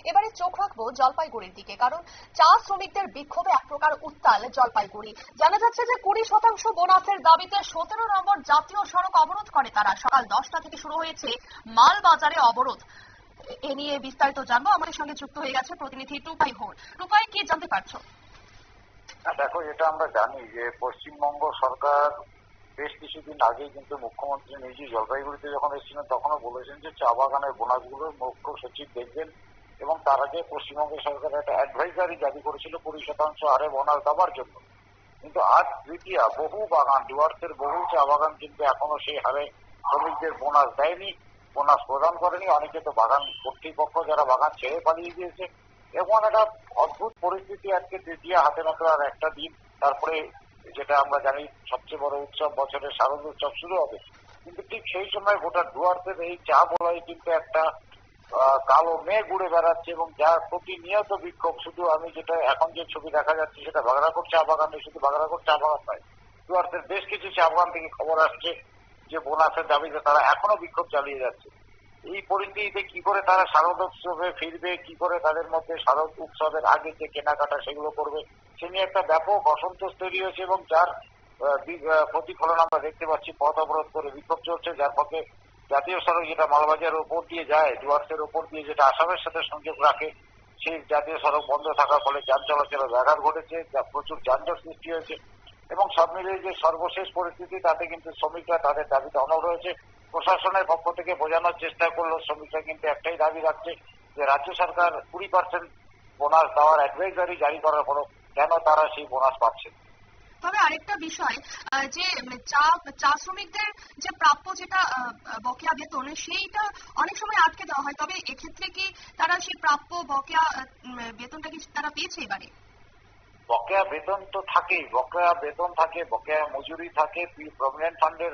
এবারে চোখ রাখবো জলপাইগুড়ির দিকে, কারণ চা শ্রমিকদের বিক্ষোভে এক প্রকার উত্তাল জলপাইগুড়ি। জানা যাচ্ছে যে 20% বোনাসের দাবিতে 17 নম্বর জাতীয় সড়ক অবরোধ করে তারা। সকাল 10টা থেকে শুরু হয়েছে মাল বাজারে অবরোধ। এ নিয়ে বিস্তারিত জানবো, আমাদের সঙ্গে যুক্ত হয়ে গেছে প্রতিনিধি টুপাই ঘোষ। টুপাই, কি জানতে পারছো? দেখো, এটা আমরা জানি যে পশ্চিমবঙ্গ সরকার বেশ কিছুদিন আগে কিন্তু মুখ্যমন্ত্রী নিজে জলপাইগুড়িতে যখন এসেছিলেন তখনও বলেছেন যে চা বাগানের বোনাসগুলো মুখ্য সচিব দেখবেন, এবং তার আগে পশ্চিমবঙ্গ সরকার একটা অ্যাডভাইজারি জারি করেছিল 20% হারে বোনাস দেওয়ার জন্য। কিন্তু আজ দ্বিতীয় বহু বাগান, ডুয়ার্সের বহু চা বাগান কিন্তু এখনো সেই হারে শ্রমিকদের বোনাস দেয়নি, বোনাস প্রদান করেনি। অনেকে তো বাগান কর্তৃপক্ষ যারা বাগান ছেড়ে পালিয়ে গিয়েছে। এমন একটা অদ্ভুত পরিস্থিতি আজকে তৃতীয়, হাতে মাত্র আর একটা দিন, তারপরে যেটা আমরা জানি সবচেয়ে বড় উৎসব, বছরের শারদ উৎসব শুরু হবে। কিন্তু ঠিক সেই সময় গোটা ডুয়ার্সের এই চা বলাই কিন্তু একটা কালো মেঘ উড়ে বেড়াচ্ছে, এবং যা প্রতিনিয়ত বিক্ষোভ। শুধু আমি যেটা এখন যে ছবি দেখা যাচ্ছে সেটা বাগড়াকোট চা বাগানে, শুধু বাগড়াকোট চা বাগান নয়, ডুয়ার্সের বেশ কিছু চা বাগান থেকে খবর আসছে যে বোনাসের দাবিতে তারা এখনো বিক্ষোভ চালিয়ে যাচ্ছে। এই পরিস্থিতিতে কি করে তারা শারদ উৎসবে ফিরবে, কি করে তাদের মধ্যে শারদ উৎসবের আগে যে কেনাকাটা সেগুলো করবে, সে নিয়ে একটা ব্যাপক অসন্তোষ তৈরি হয়েছে, এবং যার প্রতিফলন আমরা দেখতে পাচ্ছি। পথ অবরোধ করে বিক্ষোভ চলছে, যার পক্ষে জাতীয় সড়ক যেটা মালবাজারের উপর দিয়ে যায়, ডুয়ার্সের উপর দিয়ে যেটা আসামের সাথে সংযোগ রাখে, সেই জাতীয় সড়ক বন্ধ থাকার ফলে যান চলাচলে ব্যাঘাত ঘটেছে, যা প্রচুর যানজট সৃষ্টি হয়েছে। এবং সব মিলিয়ে যে সর্বশেষ পরিস্থিতি, তাতে কিন্তু শ্রমিকরা তাদের দাবিতে অনড় রয়েছে। প্রশাসনের পক্ষ থেকে বোঝানোর চেষ্টা করলো, শ্রমিকরা কিন্তু একটাই দাবি রাখছে যে রাজ্য সরকার 20% বোনাস দেওয়ার অ্যাডভাইজারি জারি করার পরও কেন তারা সেই বোনাস পাচ্ছে। তবে আরেকটা বিষয়, যে চা শ্রমিকদের যে প্রাপ্য যেটা বকেয়া বেতন, সেইটা অনেক সময় আটকে দেওয়া হয়। তবে এক্ষেত্রে কি তারা সেই প্রাপ্য বকেয়া বেতনটা কি তারা পেয়েছে এবারে? বকেয়া বেতন তো থাকেই, বকেয়া বেতন থাকে, বকেয়া মজুরি থাকে। প্রভিডেন্ট ফান্ডের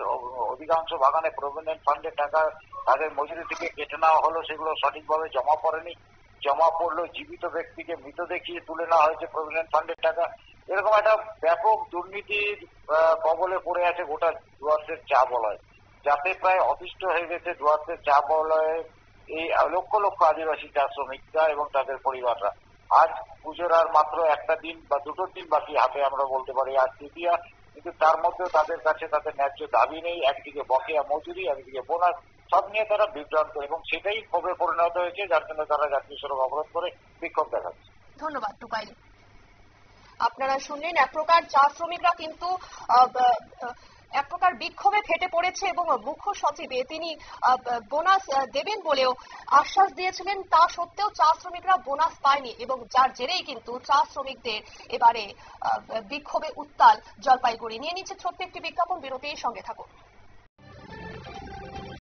অধিকাংশ বাগানে প্রভিডেন্ট ফান্ডের টাকা তাদের মজুরি থেকে কেটে নেওয়া হলো, সেগুলো সঠিকভাবে জমা পড়েনি। জমা পড়লেও জীবিত ব্যক্তিকে মৃত দেখিয়ে তুলে নেওয়া হয়েছে প্রভিডেন্ট ফান্ডের টাকা। এরকম একটা ব্যাপক দুর্নীতির কবলে পড়ে আছে গোটা ডুয়ার্সের চা বলয়, যাতে প্রায় অতিষ্ঠ হয়ে গেছে ডুয়ার্সের চা বলয়ে এই লক্ষ লক্ষ আদিবাসী চা শ্রমিকরা এবং তাদের পরিবাররা। আজ পুজোর আর মাত্র একটা দিন বা দুটো দিন বাকি হাতে, আমরা বলতে পারি আজ তৃতীয়া, কিন্তু তার মধ্যেও তাদের কাছে তাদের ন্যায্য দাবি নেই। একদিকে বকেয়া মজুরি, একদিকে বোনাস, সব নিয়ে তারা বিভ্রান্ত, এবং সেটাই ক্ষোভে পরিণত হয়েছে, যার জন্য তারা জাতীয় সড়ক অবরোধ করে বিক্ষোভ দেখাচ্ছে। ধন্যবাদ টুকাই। আপনারা শুনলেন, এক প্রকার চা শ্রমিকরা কিন্তু এক প্রকার বিক্ষোভে ফেটে পড়েছে, এবং মুখ্য সচিব তিনি বোনাস দেবেন বলেও আশ্বাস দিয়েছিলেন। তা সত্ত্বেও চা শ্রমিকরা বোনাস পায়নি, এবং যার জেরেই কিন্তু চা শ্রমিকদের এবারে বিক্ষোভে উত্তাল জলপাইগুড়ি। নিয়ে নিচ্ছে ছোট্ট একটি বিজ্ঞাপন, বিরতির সঙ্গে থাকুন।